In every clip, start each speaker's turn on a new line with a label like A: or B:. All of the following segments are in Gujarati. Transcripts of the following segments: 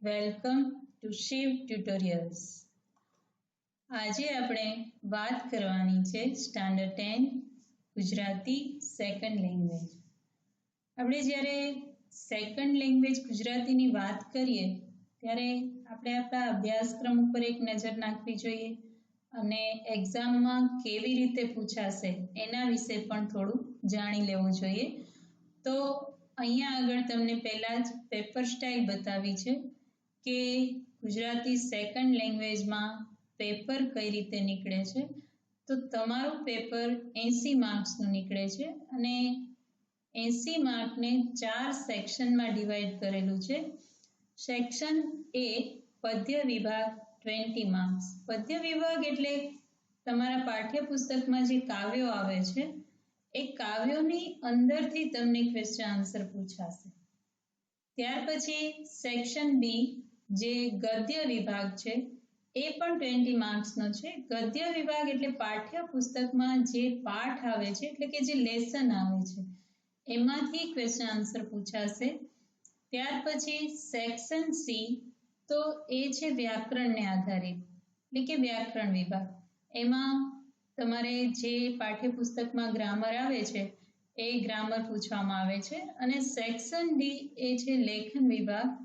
A: Welcome to Shiv tutorials. આજે આપણે વાત કરવાની છે સ્ટાન્ડર્ડ 10 ગુજરાતી સેકન્ડ લેંગ્વેજ. આપણે જ્યારે સેકન્ડ લેંગ્વેજ ગુજરાતીની વાત કરીએ ત્યારે આપણે આપણા અભ્યાસક્રમ ઉપર એક નજર નાખવી જોઈએ અને એક્ઝામમાં કેવી રીતે પૂછાશે એના વિશે પણ થોડું જાણી લેવું જોઈએ. તો અહીંયા આગળ તમને પહેલાં જ પેપર સ્ટાઇલ બતાવી છે કે ગુજરાતી સેકન્ડ લેંગ્વેજમાં પેપર કઈ રીતે નીકળે છે. તો તમારું પેપર 80 માર્ક્સનું નીકળે છે અને 80 માર્કને 4 સેક્શનમાં ડિવાઈડ કરેલું છે. સેક્શન એ પદ્ય વિભાગ 20 માર્ક્સ. પદ્ય વિભાગ એટલે તમારા પાઠ્યપુસ્તકમાં જે કાવ્યો આવે છે એ કાવ્યોની અંદરથી તમને ક્વેશ્ચન આન્સર પૂછાશે. ત્યાર પછી સેક્શન બી જે ગદ્ય વિભાગ છે એ પણ 20 માર્ક્સનો છે. ગદ્ય વિભાગ એટલે પાઠ્યપુસ્તકમાં જે પાઠ આવે છે એટલે કે જે લેસન આવે છે એમાંથી ક્વેશ્ચન આન્સર પૂછાશે. ત્યાર પછી સેક્શન સી તો એ છે વ્યાકરણને આધારિત એટલે કે વ્યાકરણ વિભાગ. એમાં તમારે જે પાઠ્યપુસ્તકમાં ગ્રામર આવે છે એ ગ્રામર પૂછવામાં આવે છે. અને સેક્શન ડી એ છે લેખન વિભાગ.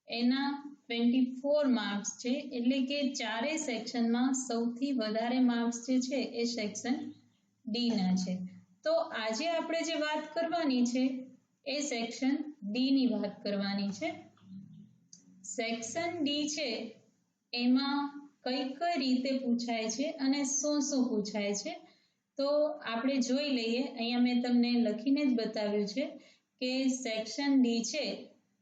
A: એના 24 માર્ક્સ છે એટલે કે ચારેય સેક્શનમાં સૌથી વધારે માર્ક્સ જે છે એ સેક્શન ડીના છે. તો આજે આપણે જે વાત કરવાની છે એ સેક્શન ડીની વાત કરવાની છે. સેક્શન ડી છે એમાં કઈ કઈ રીતે પૂછાય છે અને શું શું પૂછાય છે તો આપણે જોઈ લઈએ. અહીંયા મેં તમને લખીને જ બતાવ્યું છે કે સેક્શન ડી છે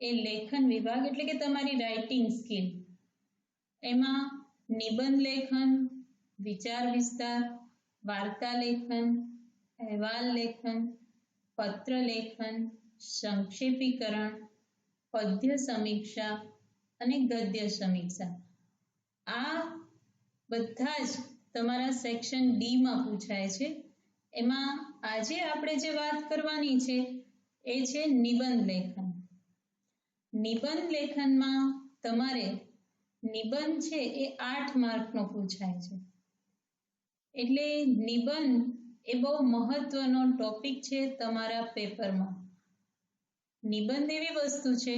A: એ લેખન વિભાગ એટલે કે તમારી રાઇટિંગ સ્કિલ. એમાં નિબંધ લેખન, વિચાર વિસ્તાર, વાર્તા લેખન, અહેવાલ લેખન, પત્ર લેખન, સંક્ષેપીકરણ, પદ્ય સમીક્ષા અને ગદ્ય સમીક્ષા આ બધા જ તમારા સેક્શન ડીમાં પૂછાય છે. એમાં આજે આપણે જે વાત કરવાની છે એ છે નિબંધ લેખન. નિબંધ લેખનમાં તમારે નિબંધ છે એ 8 માર્કનો પૂછાય છે. એટલે નિબંધ એ બહુ મહત્વનો ટોપિક છે તમારા પેપરમાં. નિબંધ એવી વસ્તુ છે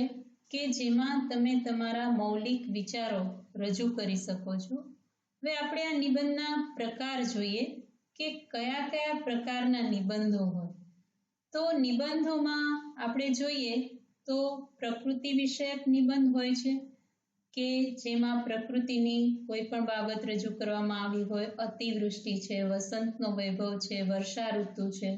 A: કે જેમાં તમે તમારા મૌલિક વિચારો રજૂ કરી શકો છો. હવે આપણે આ નિબંધના પ્રકાર જોઈએ કે કયા કયા પ્રકારના નિબંધો હોય. તો નિબંધોમાં આપણે જોઈએ તો પ્રકૃતિ વિષયક નિબંધ હોય છે કે જેમાં પ્રકૃતિની કોઈ પણ બાબત રજૂ કરવામાં આવી હોય. અતિવૃષ્ટિ છે, વસંતનો વૈભવ છે, વર્ષા ઋતુ છે,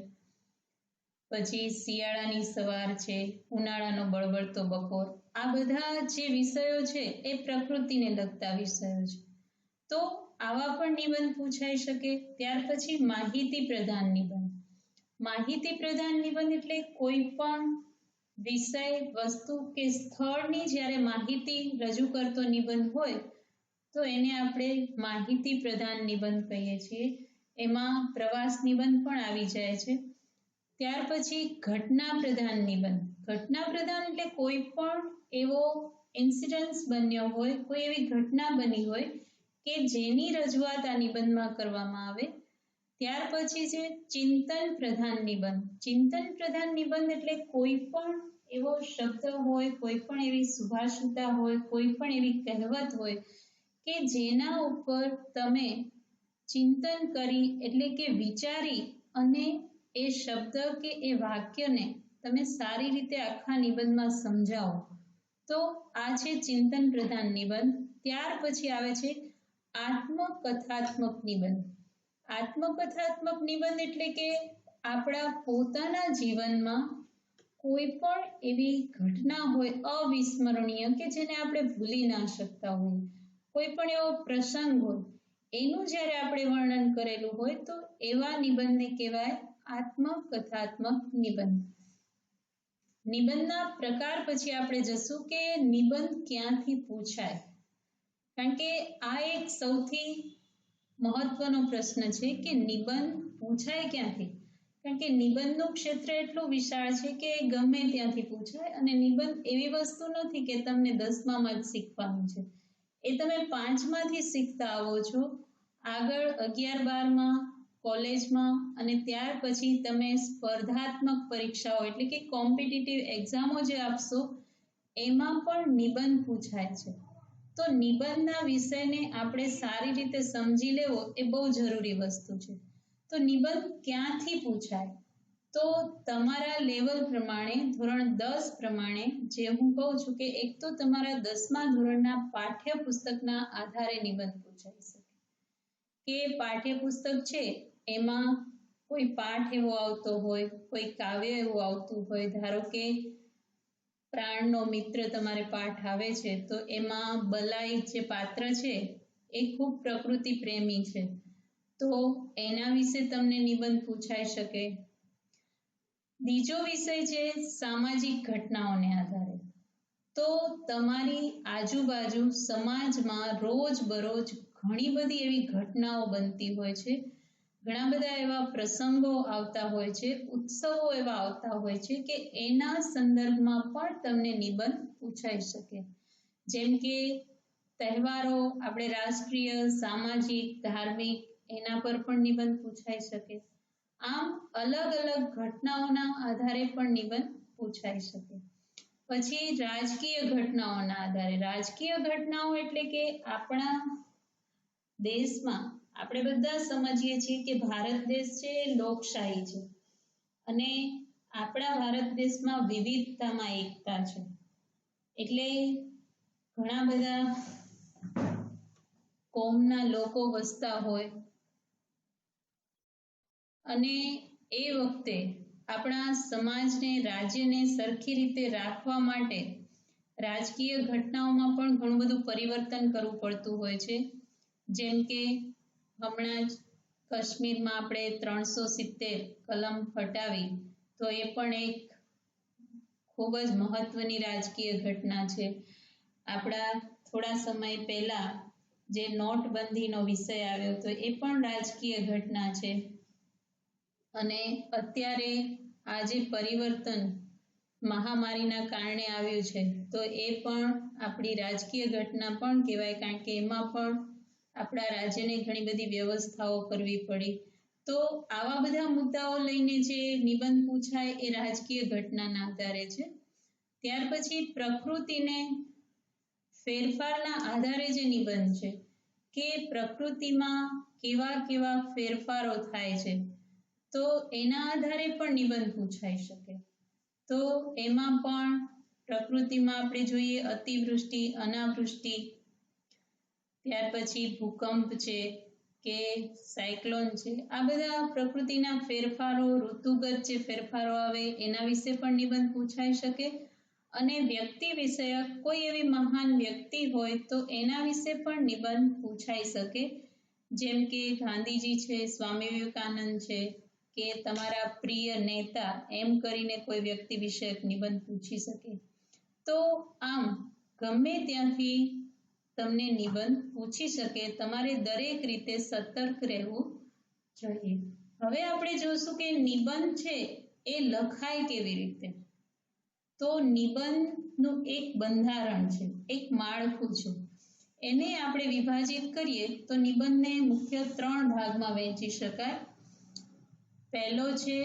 A: પછી શિયાળાની સવાર છે, ઉનાળાનો બળબડતો બપોર. આ બધા જે વિષયો છે એ પ્રકૃતિને લગતા વિષયો છે. તો આવા પણ નિબંધ પૂછાઈ શકે. ત્યાર પછી માહિતી પ્રધાન નિબંધ. માહિતી પ્રધાન નિબંધ એટલે કોઈ પણ વિષય, વસ્તુ કે સ્થળની જ્યારે માહિતી રજૂ કરતો નિબંધ હોય તો એને આપણે માહિતી પ્રધાન નિબંધ કહીએ છીએ. એમાં પ્રવાસ નિબંધ પણ આવી જાય છે. ત્યાર પછી ઘટના પ્રધાન નિબંધ. ઘટના પ્રધાન એટલે કોઈ પણ એવો ઇન્સિડન્સ બન્યો હોય, કોઈ એવી ઘટના બની હોય કે જેની રજૂઆત આ નિબંધમાં કરવામાં આવે. ત્યાર પછી છે ચિંતન પ્રધાન નિબંધ. ચિંતન પ્રધાન નિબંધ એટલે કોઈ પણ એવો શબ્દ હોય, કોઈ પણ એવી સુભાષિતા હોય, કોઈ પણ એવી કહેવત હોય કે જેના ઉપર તમે ચિંતન કરી એટલે કે વિચારી અને એ શબ્દ કે એ વાક્યને તમે સારી રીતે આખા નિબંધમાં સમજાવો. તો આ છે ચિંતન પ્રધાન નિબંધ. ત્યાર પછી આવે છે આત્મકથાત્મક નિબંધ. આત્મકથાત્મક નિબંધ એટલે કે આપણા પોતાના જીવનમાં કોઈ પણ એવી ઘટના હોય અવિસ્મરણીય કે જેને આપણે ભૂલી ના શકતા હોઈએ, કોઈ પણ એવો પ્રસંગ હોય એનું જ્યારે આપણે વર્ણન કરેલું હોય તો એવા નિબંધને કહેવાય આત્મકથાત્મક નિબંધ. નિબંધના પ્રકાર પછી આપણે જશું કે નિબંધ ક્યાંથી પૂછાય. કારણ કે આ એક સૌથી મહત્વનો પ્રશ્ન છે કે નિબંધ પૂછાય ક્યાંથી. કારણ કે નિબંધનું ક્ષેત્ર એટલું વિશાળ છે કે ગમે ત્યાંથી પૂછાય અને નિબંધ એવી વસ્તુ નથી કે તમને 10મામાં જ શીખવાનું છે. એ તમે 5માંથી શીખતા આવો છો, આગળ 11-12માં, કોલેજમાં અને ત્યાર પછી તમે સ્પર્ધાત્મક પરીક્ષાઓ એટલે કે કોમ્પિટિટિવ એક્ઝામો જે આપશો એમાં પણ નિબંધ પૂછાય છે. તો નિબંધના વિષયને આપણે સારી રીતે સમજી લેવો એ બહુ જરૂરી વસ્તુ છે. તો નિબંધ ક્યાંથી પૂછાય? તો તમારા લેવલ પ્રમાણે ધોરણ 10 પ્રમાણે જે હું કહું છું કે એક તો તમારા 10મા ધોરણના પાઠ્યપુસ્તકના આધારે નિબંધ પૂછાઈ શકે. કે પાઠ્યપુસ્તક છે એમાં કોઈ પાઠ એવો આવતો હોય, કોઈ કાવ્ય એવું આવતું હોય, ધારો કે પ્રાણનો મિત્ર તમારે પાઠ આવે છે તો એમાં બલાઈ જે પાત્ર છે એ ખૂબ પ્રકૃતિ પ્રેમી છે, તો એના વિશે તમને નિબંધ પૂછાઈ શકે. બીજો વિષય છે સામાજિક ઘટનાઓને આધારે. તો તમારી આજુબાજુ સમાજમાં રોજબરોજ ઘણી બધી એવી ઘટનાઓ બનતી હોય છે, ઘણા બધા એવા પ્રસંગો આવતા હોય છે, ઉત્સવો એવા આવતા હોય છે કે એના સંદર્ભમાં પણ તમને નિબંધ પૂછાઈ શકે. જેમ કે તહેવારો, આપણે રાષ્ટ્રીય, સામાજિક, ધાર્મિક એના પર પણ નિબંધ પૂછાઈ શકે. આમ અલગ અલગ ઘટનાઓના આધારે પણ નિબંધ પૂછાઈ શકે. પછી રાજકીય ઘટનાઓના આધારે. રાજકીય ઘટનાઓ એટલે કે આપણા દેશમાં આપણે બધા સમજીએ છીએ કે ભારત દેશ છે એ લોકશાહી છે અને આપણા ભારત દેશમાં વિવિધતામાં એકતા છે. એટલે ઘણા બધા કોમના લોકો વસતા હોય અને એ વખતે આપણા સમાજને, રાજ્યને સરખી રીતે રાખવા માટે રાજકીય ઘટનાઓમાં પણ ઘણું બધું પરિવર્તન કરવું પડતું હોય છે. જેમ કે હમણાં જ કાશ્મીરમાં આપણે 370 કલમ હટાવી, તો એ પણ એક ખૂબ જ મહત્વની રાજકીય ઘટના છે. આપણા થોડા સમય પહેલા જે નોટબંધીનો વિષય આવ્યો હતો એ પણ રાજકીય ઘટના છે. અને અત્યારે આ જે પરિવર્તન મહામારીના કારણે આવ્યું છે તો એ પણ આપણી રાજકીય ઘટના પણ કહેવાય, કારણ કે એમાં પણ આપણા રાજ્યને ઘણી બધી વ્યવસ્થાઓ કરવી પડી. તો આવા બધા મુદ્દાઓ લઈને જે નિબંધ પૂછાય એ રાજકીય ઘટનાના આધારે છે. ત્યાર પછી પ્રકૃતિને ફેરફારના આધારે જે નિબંધ છે કે પ્રકૃતિમાં કેવા કેવા ફેરફારો થાય છે તો એના આધારે પણ નિબંધ પૂછાઈ શકે. તો એમાં પણ પ્રકૃતિમાં આપણે જોઈએ અતિવૃષ્ટિ, અનાવૃષ્ટિ, ત્યાર પછી ભૂકંપ છે કે સાયક્લોન છે, આ બધા પ્રકૃતિના ફેરફારો, ઋતુગત જે ફેરફારો આવે એના વિશે પણ નિબંધ પૂછાઈ શકે. અને વ્યક્તિ વિષયક કોઈ એવી મહાન વ્યક્તિ હોય તો એના વિશે પણ નિબંધ પૂછાઈ શકે. જેમ કે ગાંધીજી છે, સ્વામી વિવેકાનંદ છે કે તમારા પ્રિય નેતા, એમ કરીને કોઈ વ્યક્તિ વિષયક નિબંધ પૂછી શકે. તો આમ ગમે ત્યાંથી તમને નિબંધ પૂછી શકે. તમારે દરેક રીતે સતર્ક રહેવું જોઈએ. હવે આપણે જોશું કે નિબંધ છે એ લખાય કેવી રીતે. તો નિબંધનું એક બંધારણ છે, એક માળખું છે. એને આપણે વિભાજિત કરીએ તો નિબંધને મુખ્ય 3 ભાગમાં વહેંચી શકાય. પહેલો છે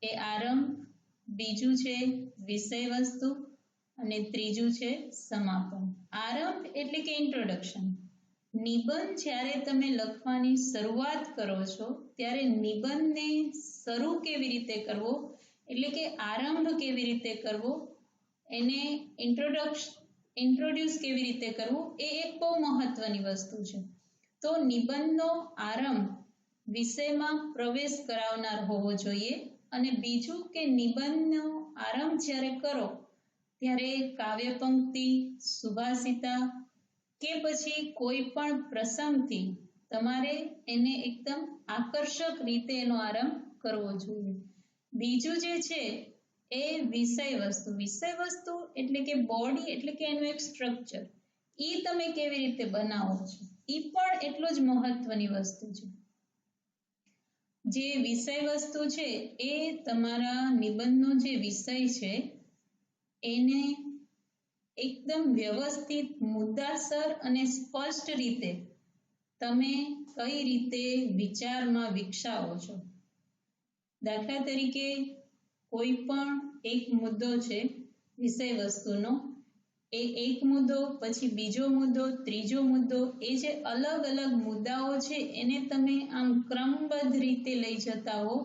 A: એ આરંભ, બીજું છે વિષય વસ્તુ અને ત્રીજું છે સમાપન. આરંભ એટલે કે ઇન્ટ્રોડક્શન. નિબંધ જ્યારે તમે લખવાની શરૂઆત કરો છો ત્યારે નિબંધને શરૂ કેવી રીતે કરવો, એટલે કે આરંભ કેવી રીતે કરવો, એને ઇન્ટ્રોડ્યુસ કેવી રીતે કરવું, એ એક બહુ મહત્વની વસ્તુ છે. તો નિબંધનો આરંભ વિષયમાં પ્રવેશ કરાવનાર હોવો જોઈએ. અને બીજું કે નિબંધનો આરંભ જ્યારે કરો ત્યારે કાવ્ય પંક્તિ, સુભાષિતા કે પછી કોઈ પણ પ્રસંગથી તમારે એને એકદમ આકર્ષક રીતે એનો આરંભ કરવો જોઈએ. બીજું જે છે એ વિષય વસ્તુ. વિષય વસ્તુ એટલે કે બોડી, એટલે કે એનું એક સ્ટ્રક્ચર, એ તમે કેવી રીતે બનાવો છો એ પણ એટલું જ મહત્વની વસ્તુ છે. જે વિષય વસ્તુ છે એ તમારા નિબંધનો જે વિષય છે એને એકદમ વ્યવસ્થિત, મુદ્દાસર અને સ્પષ્ટ રીતે તમે કઈ રીતે વિચારમાં વિકસાવો છો. દાખલા તરીકે કોઈ પણ એક મુદ્દો છે વિષય વસ્તુનો, એ એક મુદ્દો, પછી બીજો મુદ્દો, ત્રીજો મુદ્દો, એ જે અલગ અલગ મુદ્દાઓ છે એને તમે આમ ક્રમબદ્ધ રીતે લઈ જતા હો,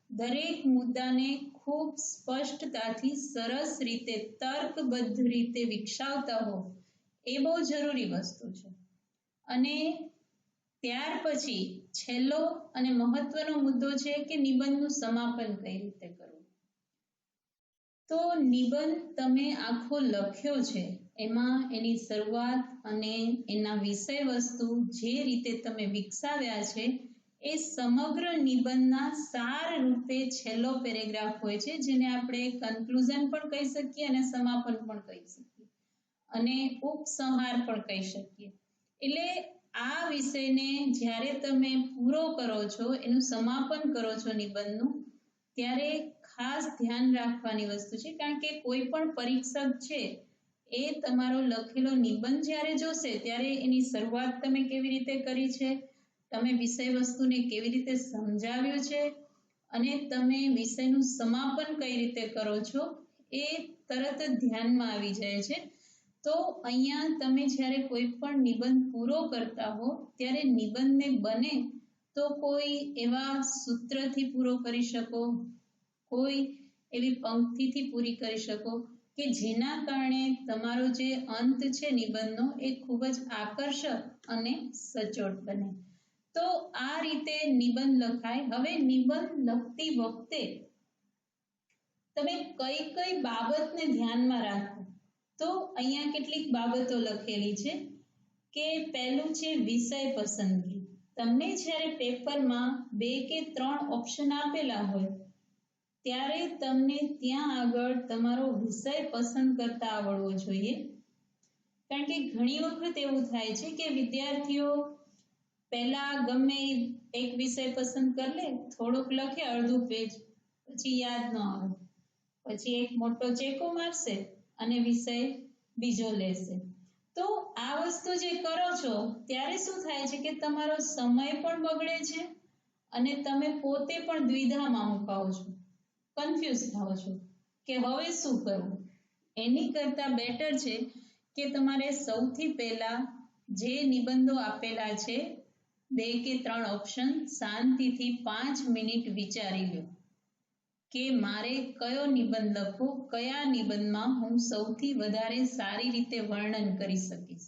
A: દરેક મુદ્દાને ખૂબ સ્પષ્ટતાથી, સરસ રીતે, તર્કબદ્ધ રીતે વિકસાવતા હો, એ બહુ જરૂરી વસ્તુ છે. અને ત્યાર પછી છેલ્લો અને મહત્વનો મુદ્દો છે કે નિબંધનું સમાપન કઈ રીતે કરવું. તો નિબંધ તમે આખો લખ્યો છે, એમાં એની શરૂઆત અને એના વિષય વસ્તુ જે રીતે તમે વિકસાવ્યા છે, એ સમગ્ર નિબંધના સાર રૂપે છેલ્લો પેરેગ્રાફ હોય છે, જેને આપણે કન્ક્લુઝન પણ કહી શકીએ અને સમાપન પણ કહી શકીએ અને ઉપસંહાર પણ કહી શકીએ. એટલે આ વિષયને જ્યારે તમે પૂરો કરો છો, એનું સમાપન કરો છો નિબંધનું, ત્યારે ખાસ ધ્યાન રાખવાની વસ્તુ છે, કારણ કે કોઈ પણ પરીક્ષક છે એ તમારો લખેલો નિબંધ જ્યારે જોશે ત્યારે એની શરૂઆત તમે કેવી રીતે કરી છે, તમે વિષય વસ્તુને કેવી રીતે સમજાવ્યું છે અને તમે વિષયનું સમાપન કઈ રીતે કરો છો, એ તરત જ ધ્યાનમાં આવી જાય છે. તો અહીંયા તમે જ્યારે કોઈ પણ નિબંધ પૂરો કરતા હો, ત્યારે નિબંધને બને તો કોઈ એવા સૂત્રથી પૂરો કરી શકો, કોઈ એવી પંક્તિથી પૂરી કરી શકો કે જેના કારણે તમારો જે અંત છે નિબંધનો એ ખૂબ જ આકર્ષક અને સચોટ બને. તો આ રીતે નિબંધ લખાય. હવે નિબંધ લખતી વખતે તમે કઈ કઈ બાબતને ધ્યાનમાં રાખો, તો અહીંયા કેટલીક બાબતો લખેલી છે કે પહેલું છે વિષય પસંદગી. તમને જ્યારે પેપરમાં 2 કે 3 ઓપ્શન આપેલા હોય ત્યારે તમને ત્યાં આગળ તમારો વિષય પસંદ કરતા આવડવો જોઈએ. કારણ કે ઘણી વખત એવું થાય છે કે વિદ્યાર્થીઓ પહેલા ગમે એક વિષય પસંદ કરી લે, થોડુંક લખે અડધું પેજ, પછી યાદ ન આવે, પછી એક મોટો ચેકો મારશે અને વિષય બીજો લેશે. તો આ વસ્તુ જે કરો છો ત્યારે શું થાય છે કે તમારો સમય પણ બગડે છે અને તમે પોતે પણ દ્વિધામાં મુકાઓ છો, કન્ફ્યુઝ થાઓ છો કે હવે શું કરવું. એની કરતાં બેટર છે કે તમારે સૌથી પહેલા જે નિબંધો આપેલા છે 2 કે 3 ઓપ્શન, શાંતિથી 5 મિનિટ વિચારી લો કે મારે કયો નિબંધ લખવો, કયા નિબંધમાં હું સૌથી વધારે સારી રીતે વર્ણન કરી શકીશ.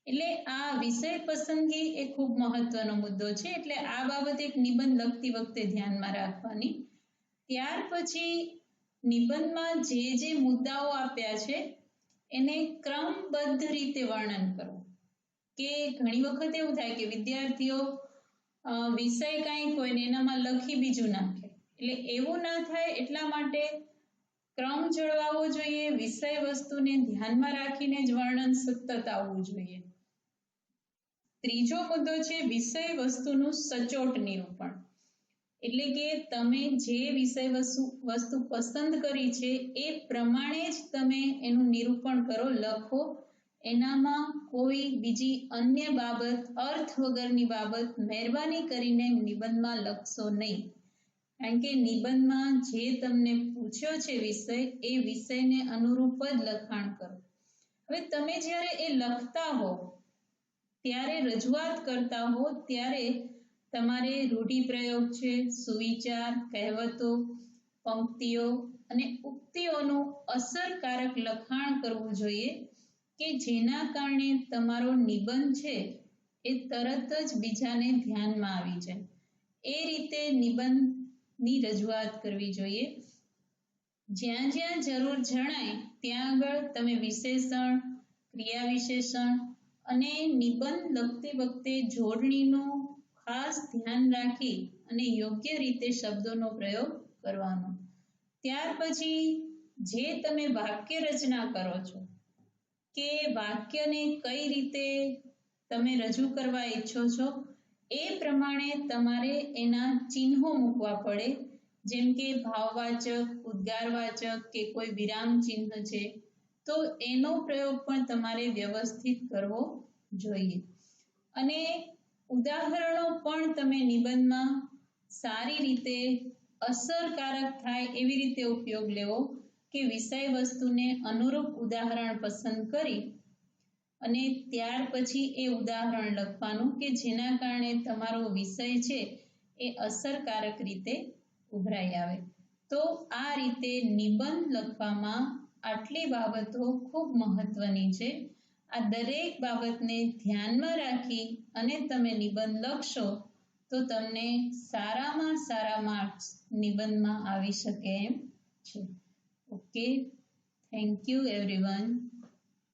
A: એટલે આ વિષય પસંદગી એ ખૂબ મહત્વનો મુદ્દો છે. એટલે આ બાબત એક નિબંધ લખતી વખતે ધ્યાનમાં રાખવાની. ત્યાર પછી નિબંધમાં જે જે મુદ્દાઓ આપ્યા છે એને ક્રમબદ્ધ રીતે વર્ણન કરવું. કે ઘણી વખત એવું થાય કે વિદ્યાર્થીઓ વિષય કાંઈક હોય ને એનામાં લખી બીજું નાખે. એટલે એવું ના થાય એટલા માટે ક્રમ જળવાવો જોઈએ, વિષય વસ્તુને ધ્યાનમાં રાખીને જ વર્ણન સતત આવવું જોઈએ. ત્રીજો મુદ્દો છે વિષય વસ્તુનું સચોટ નિરૂપણ. એટલે કે તમે જે વિષય વસ્તુ પસંદ કરી છે એ પ્રમાણે જ તમે એનું નિરૂપણ કરો, લખો. એનામાં કોઈ બીજી અન્ય બાબત, અર્થ વગરની બાબત મહેરબાની કરીને નિબંધમાં લખશો નહીં. કારણ કે નિબંધમાં જે તમને પૂછ્યો છે વિષય, એ વિષયને અનુરૂપ જ લખાણ કરો. હવે તમે જ્યારે એ લખતા હો, ત્યારે રજૂઆત કરતા હો, ત્યારે તમારે રૂઢિપ્રયોગ છે, સુવિચાર, કહેવતો, પંક્તિઓ અને ઉક્તિઓનું અસરકારક લખાણ કરવું જોઈએ કે જેના કારણે તમારો નિબંધ છે એ તરત જ બીજાને ધ્યાનમાં આવી જાય. એ રીતે નિબંધની રજૂઆત કરવી જોઈએ. જ્યાં જ્યાં જરૂર જણાય ત્યાં આગળ તમે વિશેષણ, ક્રિયા વિશેષણ અને નિબંધ લખતી વખતે જોડણીનું ખાસ ધ્યાન રાખી અને યોગ્ય રીતે શબ્દોનો પ્રયોગ કરવાનો. ત્યાર પછી જે તમે વાક્ય રચના કરો છો કે વાક્યને કઈ રીતે તમે રજૂ કરવા ઈચ્છો છો, એ પ્રમાણે તમારે એના ચિહ્નો મૂકવા પડે, જેમ કે ભાવવાચક, ઉદ્ગારવાચક કે કોઈ વિરામ ચિહ્ન છે, તો એનો પ્રયોગ પણ તમારે વ્યવસ્થિત કરવો જોઈએ. અને ઉદાહરણો પણ તમે નિબંધમાં સારી રીતે અસરકારક થાય એવી રીતે ઉપયોગ લેવો કે વિષય વસ્તુને અનુરૂપ ઉદાહરણ પસંદ કરી અને ત્યાર પછી એ ઉદાહરણ લખવાનું કે જેના કારણે તમારો વિષય છે એ અસરકારક રીતે ઉભરાઈ આવે. તો આ રીતે નિબંધ લખવામાં આટલી બાબતો ખૂબ મહત્વની છે. આ દરેક બાબતને ધ્યાનમાં રાખી અને તમે નિબંધ લખશો તો તમને સારામાં સારા માર્ક્સ નિબંધમાં આવી શકે એમ છે. Okay, thank you everyone.